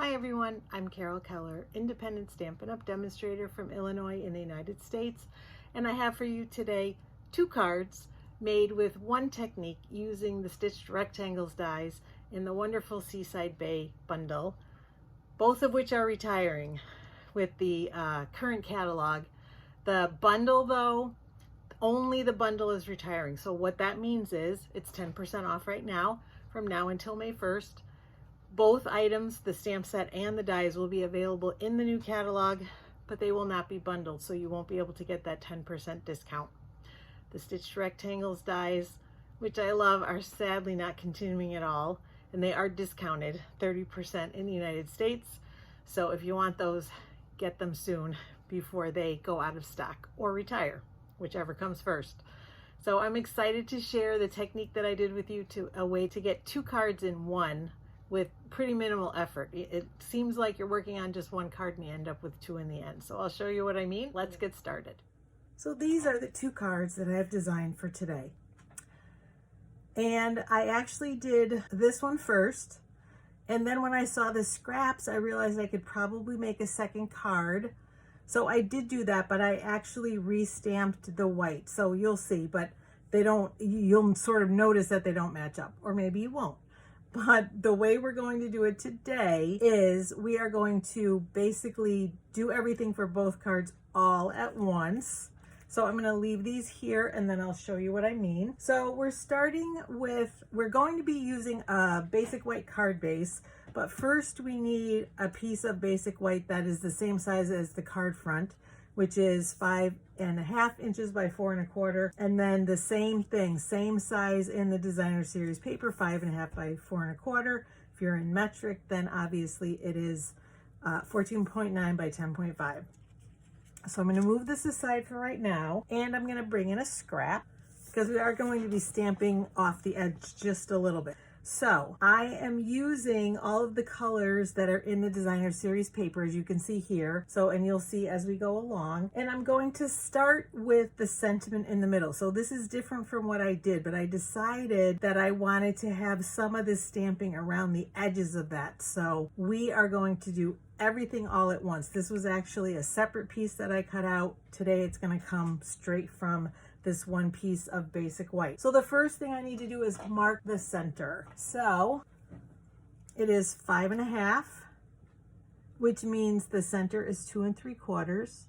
Hi everyone, I'm Carol Keller, independent Stampin' Up! Demonstrator from Illinois in the United States, and I have for you today 2 cards made with one technique using the stitched rectangles dies in the wonderful Seaside Bay Bundle, both of which are retiring with the current catalog. The bundle though, only the bundle is retiring, so what that means is it's 10% off right now from now until May 1st. Both items, the stamp set and the dies, will be available in the new catalog, but they will not be bundled, so you won't be able to get that 10% discount. The stitched rectangles dies, which I love, are sadly not continuing at all, and they are discounted 30% in the United States. So if you want those, get them soon before they go out of stock or retire, whichever comes first. So I'm excited to share the technique that I did with you, a way to get 2 cards in one with pretty minimal effort. It seems like you're working on just 1 card and you end up with 2 in the end. So I'll show you what I mean. Let's get started. So these are the 2 cards that I have designed for today. And I actually did this one first. And then when I saw the scraps, I realized I could probably make a second card. So I did do that, but I actually re-stamped the white. So you'll see, but you'll sort of notice that they don't match up, or maybe you won't. But the way we're going to do it today is we are going to basically do everything for both cards all at once. So I'm going to leave these here and then I'll show you what I mean. So we're going to be using a basic white card base, but first we need a piece of basic white that is the same size as the card front, which is 5.5 inches by 4 1/4, and then the same thing, same size in the designer series paper, 5.5 by 4 1/4. If you're in metric, then obviously it is 14.9 by 10.5. So I'm going to move this aside for right now, and I'm going to bring in a scrap because we are going to be stamping off the edge just a little bit. So I am using all of the colors that are in the designer series paper, as you can see here. And you'll see as we go along, and I'm going to start with the sentiment in the middle. So this is different from what I did, but I decided that I wanted to have some of this stamping around the edges of that. So we are going to do everything all at once. This was actually a separate piece that I cut out. Today it's going to come straight from this one piece of basic white. So the first thing I need to do is mark the center. So it is 5.5, which means the center is 2 3/4.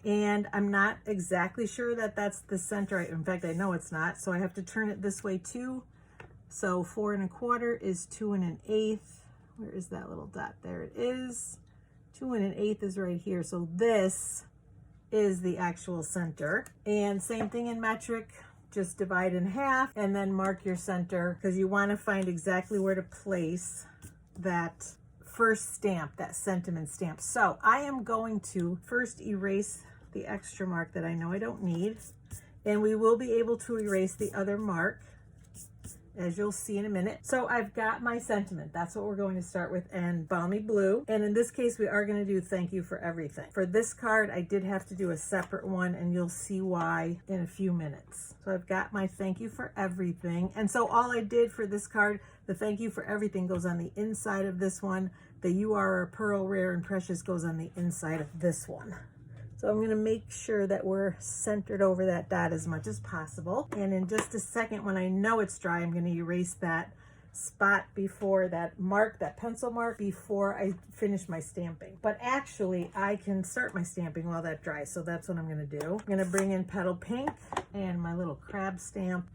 And I'm not exactly sure that that's the center. In fact, I know it's not. So I have to turn it this way too. So 4 1/4 is 2 1/8. Where is that little dot? There it is. 2 1/8 is right here. So this is the actual center. And same thing in metric, just divide in half and then mark your center, because you want to find exactly where to place that first stamp, that sentiment stamp. So I am going to first erase the extra mark that I know I don't need, and we will be able to erase the other mark, as you'll see in a minute. So I've got my sentiment. That's what we're going to start with, and Balmy Blue. And in this case, we are going to do thank you for everything. For this card, I did have to do a separate one, and you'll see why in a few minutes. So I've got my thank you for everything. And so all I did for this card, the thank you for everything goes on the inside of this one. The You Are a Pearl, Rare and Precious goes on the inside of this one. So I'm going to make sure that we're centered over that dot as much as possible. And in just a second, when I know it's dry, I'm going to erase that spot before that mark, that pencil mark, before I finish my stamping. But actually, I can start my stamping while that dries. So that's what I'm going to do. I'm going to bring in Petal Pink and my little crab stamp,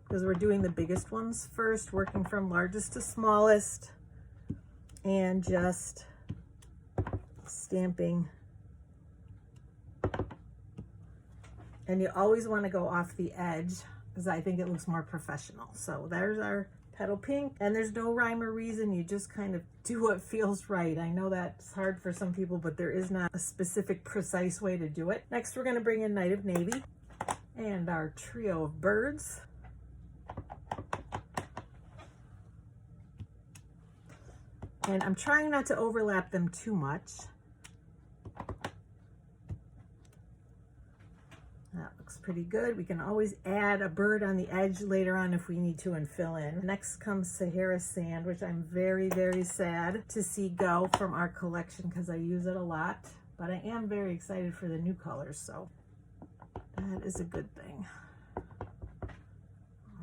because we're doing the biggest ones first, working from largest to smallest, and just stamping. And you always want to go off the edge, because I think it looks more professional. So there's our Petal Pink, and there's no rhyme or reason. You just kind of do what feels right. I know that's hard for some people, but there is not a specific, precise way to do it. Next, we're going to bring in Night of Navy and our trio of birds. And I'm trying not to overlap them too much. That looks pretty good. We can always add a bird on the edge later on if we need to and fill in. Next comes Sahara Sand, which I'm very, very sad to see go from our collection because I use it a lot. But I am very excited for the new colors, so that is a good thing. All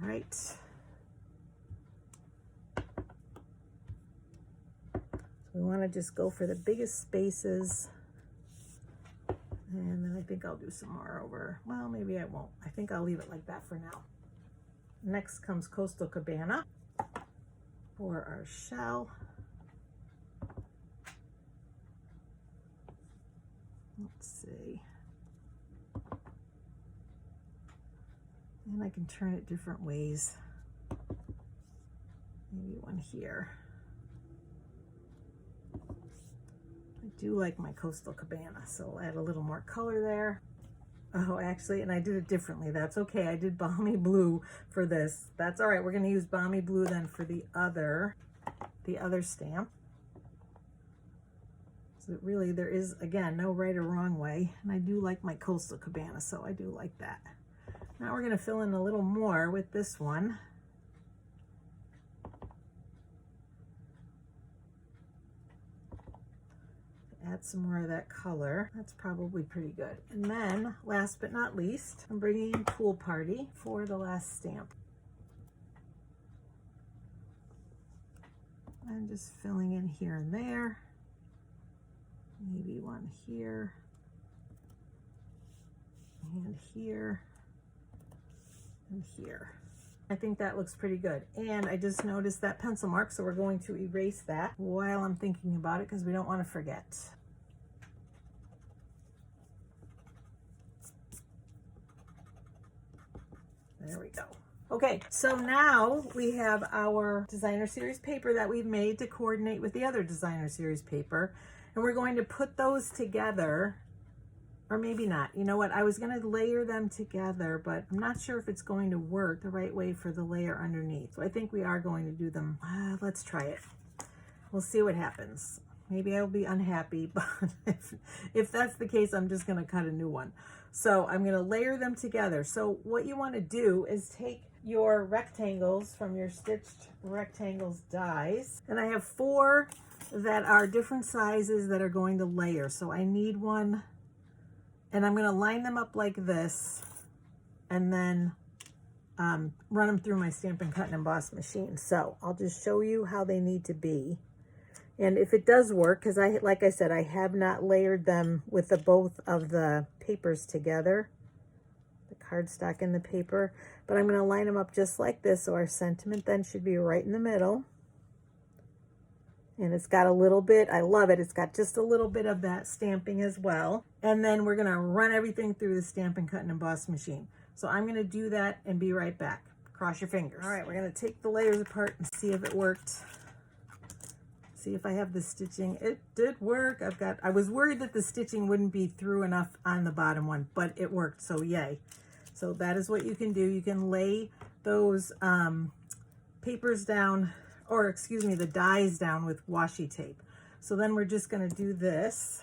right. So we want to just go for the biggest spaces. And then I think I'll do some more over. Well, maybe I won't. I think I'll leave it like that for now. Next comes Coastal Cabana for our shell. Let's see. And I can turn it different ways. Maybe one here. I do like my Coastal Cabana, so I'll add a little more color there. Oh, actually, and I did it differently. That's okay. I did Balmy Blue for this. That's all right. We're going to use Balmy Blue then for the other stamp. So really, there is, again, no right or wrong way. And I do like my Coastal Cabana, so I do like that. Now we're going to fill in a little more with this one. Add some more of that color. That's probably pretty good. And then, last but not least, I'm bringing in Pool Party for the last stamp. I'm just filling in here and there. Maybe one here, and here, and here. I think that looks pretty good. And I just noticed that pencil mark, so we're going to erase that while I'm thinking about it because we don't want to forget. There we go. Okay, so now we have our designer series paper that we've made to coordinate with the other designer series paper. And we're going to put those together, or maybe not. You know what? I was going to layer them together, but I'm not sure if it's going to work the right way for the layer underneath. So I think we are going to do them. Let's try it. We'll see what happens. Maybe I'll be unhappy, but if that's the case, I'm just going to cut a new one. So I'm going to layer them together. So what you want to do is take your rectangles from your stitched rectangles dies, and I have 4 that are different sizes that are going to layer. So I need one, and I'm going to line them up like this and then run them through my Stampin' Cut and Emboss machine. So I'll just show you how they need to be. And if it does work, because like I said, I have not layered them with both of the papers together, the cardstock and the paper, but I'm going to line them up just like this. So our sentiment then should be right in the middle. And it's got a little bit, I love it, it's got just a little bit of that stamping as well. And then we're going to run everything through the Stampin' Cut and Emboss machine. So I'm going to do that and be right back. Cross your fingers. All right, we're going to take the layers apart and see if it worked. See if I have the stitching. It did work. I was worried that the stitching wouldn't be through enough on the bottom one, but it worked, so yay. So that is what you can do. You can lay those papers down, or excuse me, the dies down with washi tape. So then we're just going to do this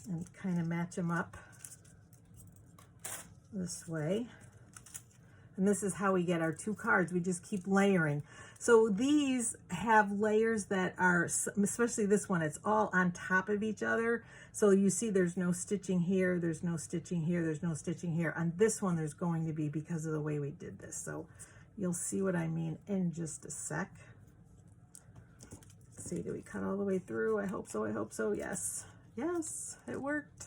and kind of match them up this way. And this is how we get our 2 cards. We just keep layering. So these have layers that are, especially this one, it's all on top of each other. So you see there's no stitching here, there's no stitching here, there's no stitching here. On this one, there's going to be because of the way we did this. So you'll see what I mean in just a sec. Let's see, do we cut all the way through? I hope so, I hope so, yes. Yes, it worked.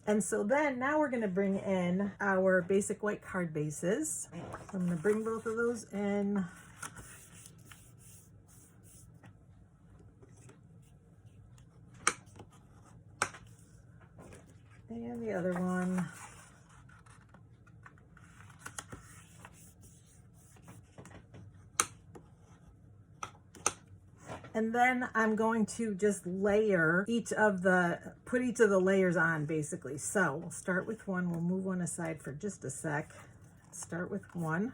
And so then now we're going to bring in our basic white card bases. I'm going to bring both of those in. And the other one. And then I'm going to just layer put each of the layers on basically. So we'll start with one, we'll move one aside for just a sec. Start with one.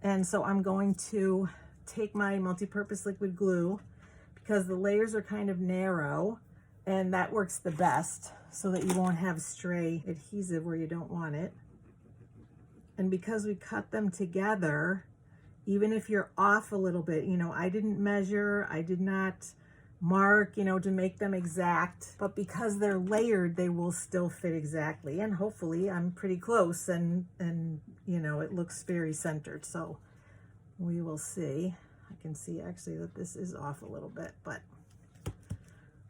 And so I'm going to take my multi-purpose liquid glue because the layers are kind of narrow and that works the best so that you won't have stray adhesive where you don't want it. And because we cut them together, even if you're off a little bit, you know, I didn't measure, I did not mark, you know, to make them exact, but because they're layered, they will still fit exactly. And hopefully I'm pretty close, and you know, it looks very centered. So we will see. I can see actually that this is off a little bit, but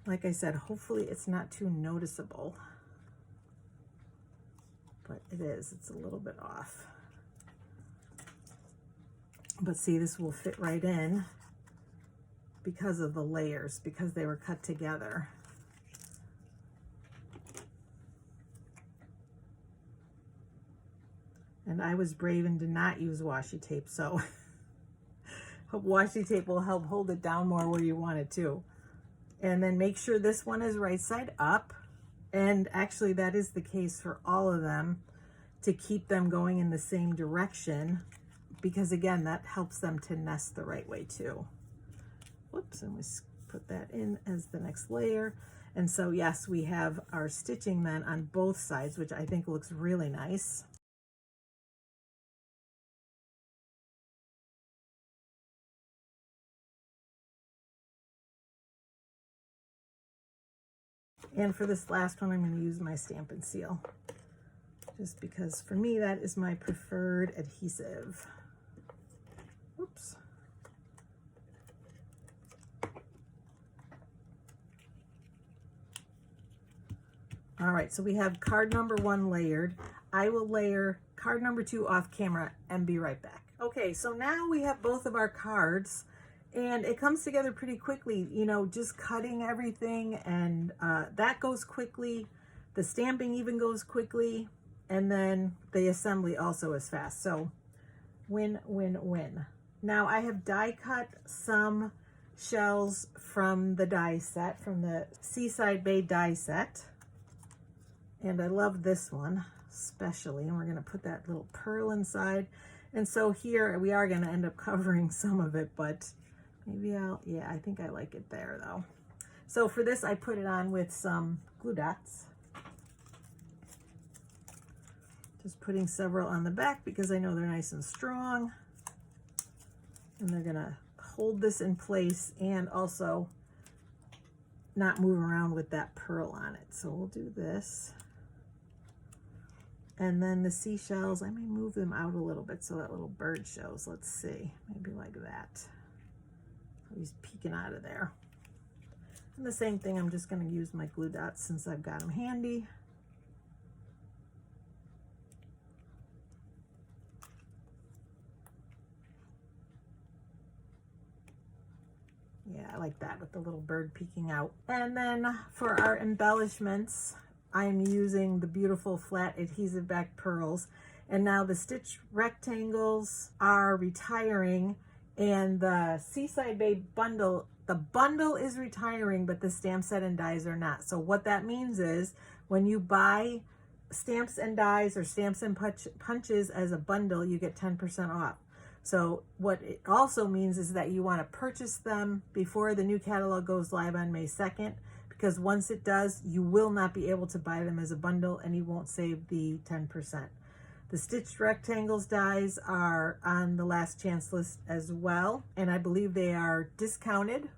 like I said, hopefully it's not too noticeable, but it is, it's a little bit off. But see, this will fit right in because of the layers, because they were cut together. And I was brave and did not use washi tape, so hope washi tape will help hold it down more where you want it to. And then make sure this one is right side up. And actually that is the case for all of them, to keep them going in the same direction, because again, that helps them to nest the right way too. Whoops, and we put that in as the next layer. And so yes, we have our stitching then on both sides, which I think looks really nice. And for this last one, I'm going to use my Stampin' Seal, just because for me that is my preferred adhesive. Oops. All right, so we have card number 1 layered. I will layer card number 2 off camera and be right back. Okay, so now we have both of our cards, and it comes together pretty quickly, you know, just cutting everything, and that goes quickly. The stamping even goes quickly, and then the assembly also is fast. So win, win, win. Now I have die cut some shells from the die set, from the Seaside Bay die set. And I love this one especially, and we're going to put that little pearl inside. And so here we are going to end up covering some of it, but maybe yeah, I think I like it there though. So for this, I put it on with some glue dots. Just putting several on the back because I know they're nice and strong. And they're going to hold this in place and also not move around with that pearl on it. So we'll do this. And then the seashells, I may move them out a little bit so that little bird shows. Let's see, maybe like that. He's peeking out of there. And the same thing, I'm just going to use my glue dots since I've got them handy. Yeah, I like that with the little bird peeking out. And then for our embellishments, I'm using the beautiful flat adhesive-backed pearls. And now the stitch rectangles are retiring, and the Seaside Bay Bundle, the bundle is retiring, but the stamp set and dies are not. So what that means is when you buy stamps and dies or stamps and punches as a bundle, you get 10% off. So what it also means is that you want to purchase them before the new catalog goes live on May 2nd, because once it does, you will not be able to buy them as a bundle and you won't save the 10%. The stitched rectangles dies are on the last chance list as well, and I believe they are discounted.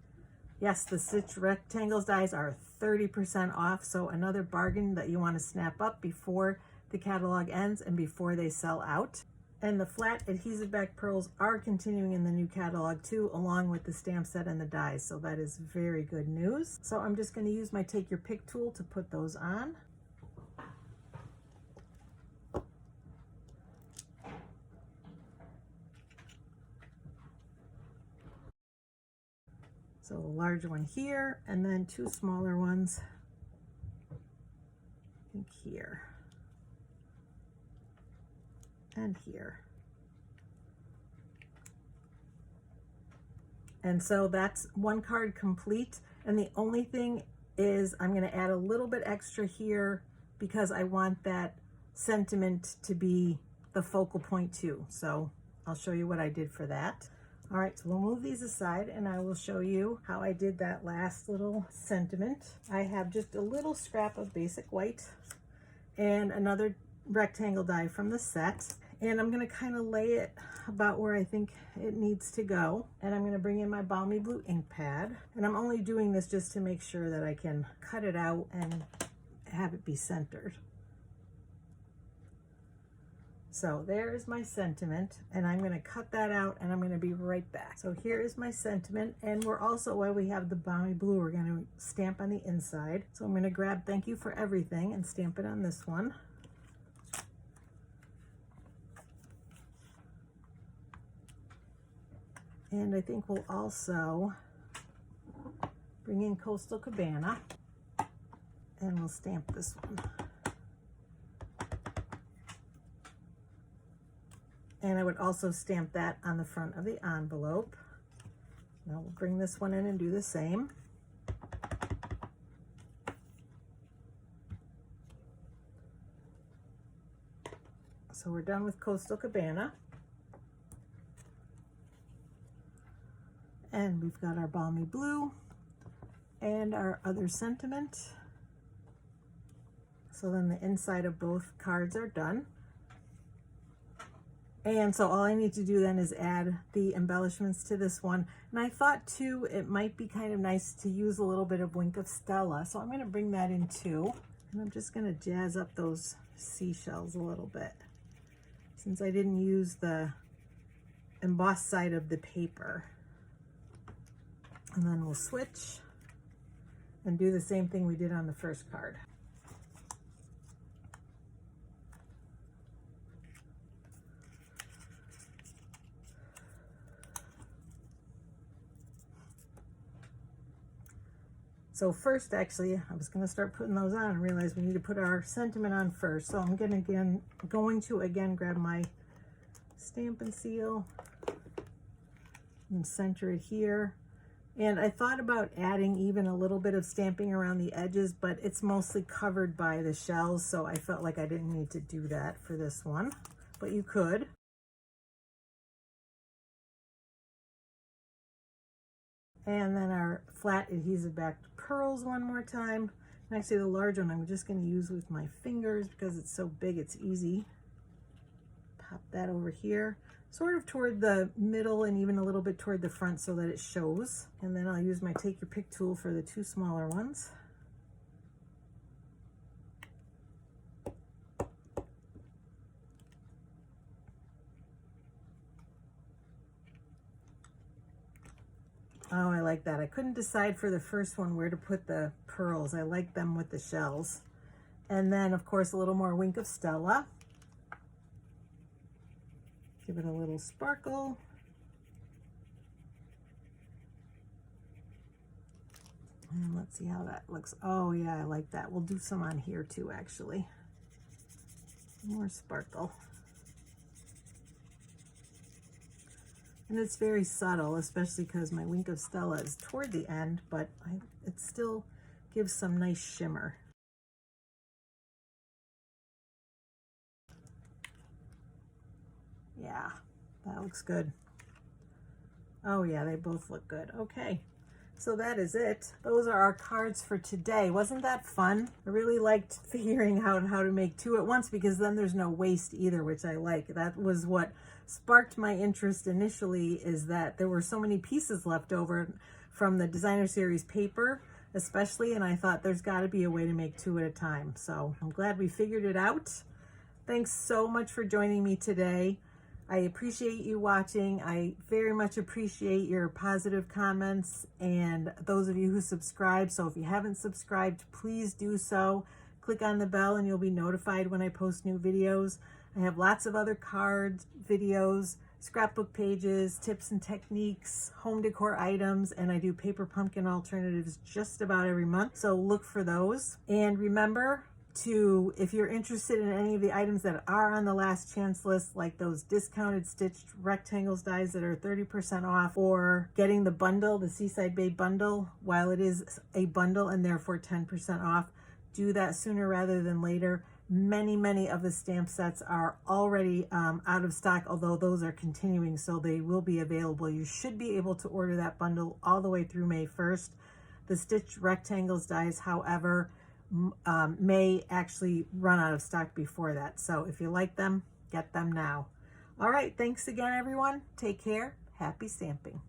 Yes, the stitched rectangles dies are 30% off, so another bargain that you want to snap up before the catalog ends and before they sell out. And the flat adhesive-backed pearls are continuing in the new catalog too, along with the stamp set and the dies, so that is very good news. So I'm just going to use my Take Your Pick tool to put those on. So a large one here, and then 2 smaller ones, I think here and here. And so that's one card complete. And the only thing is I'm going to add a little bit extra here because I want that sentiment to be the focal point too. So I'll show you what I did for that. All right, so we'll move these aside and I will show you how I did that last little sentiment. I have just a little scrap of basic white and another rectangle die from the set. And I'm gonna kind of lay it about where I think it needs to go. And I'm gonna bring in my Balmy Blue ink pad. And I'm only doing this just to make sure that I can cut it out and have it be centered. So there's my sentiment, and I'm going to cut that out and I'm going to be right back. So here is my sentiment, and we're also, while we have the Balmy Blue, we're going to stamp on the inside. So I'm going to grab Thank You for Everything and stamp it on this one. And I think we'll also bring in Coastal Cabana and we'll stamp this one. And I would also stamp that on the front of the envelope. Now we'll bring this one in and do the same. So we're done with Coastal Cabana. And we've got our Balmy Blue and our other sentiment. So then the inside of both cards are done. And so all I need to do then is add the embellishments to this one. And I thought too, it might be kind of nice to use a little bit of Wink of Stella. So I'm going to bring that in too. And I'm just going to jazz up those seashells a little bit, since I didn't use the embossed side of the paper. And then we'll switch and do the same thing we did on the first card. So first, actually, I was going to start putting those on and realized we need to put our sentiment on first. So I'm going to again grab my Stampin' Seal and center it here. And I thought about adding even a little bit of stamping around the edges, but it's mostly covered by the shells, so I felt like I didn't need to do that for this one, but you could. And then our flat adhesive-backed pearls one more time. And actually the large one I'm just going to use with my fingers because it's so big it's easy. Pop that over here, sort of toward the middle and even a little bit toward the front so that it shows. And then I'll use my Take Your Pick tool for the two smaller ones. Oh, I like that. I couldn't decide for the first one where to put the pearls. I like them with the shells. And then, of course, a little more Wink of Stella. Give it a little sparkle. And let's see how that looks. Oh, yeah, I like that. We'll do some on here, too, actually. More sparkle. And it's very subtle, especially because my Wink of Stella is toward the end, but it still gives some nice shimmer. Yeah, that looks good. Oh yeah, they both look good. Okay, so that is it. Those are our cards for today. Wasn't that fun? I really liked figuring out how to make two at once because then there's no waste either, which I like. That was what sparked my interest initially, is that there were so many pieces left over from the designer series paper especially, and I thought there's got to be a way to make two at a time. So I'm glad we figured it out. Thanks so much for joining me today. I appreciate you watching. I very much appreciate your positive comments and those of you who subscribe. So if you haven't subscribed, please do so. Click on the bell and you'll be notified when I post new videos. I have lots of other cards, videos, scrapbook pages, tips and techniques, home decor items, and I do paper pumpkin alternatives just about every month. So look for those. And remember, if you're interested in any of the items that are on the last chance list, like those discounted stitched rectangles dies that are 30% off, or getting the bundle, the Seaside Bay Bundle, while it is a bundle and therefore 10% off, do that sooner rather than later. Many of the stamp sets are already out of stock, although those are continuing, so they will be available. You should be able to order that bundle all the way through May 1st. The stitched rectangles dies, however, may actually run out of stock before that. So if you like them, get them now. All right, thanks again, everyone. Take care. Happy stamping.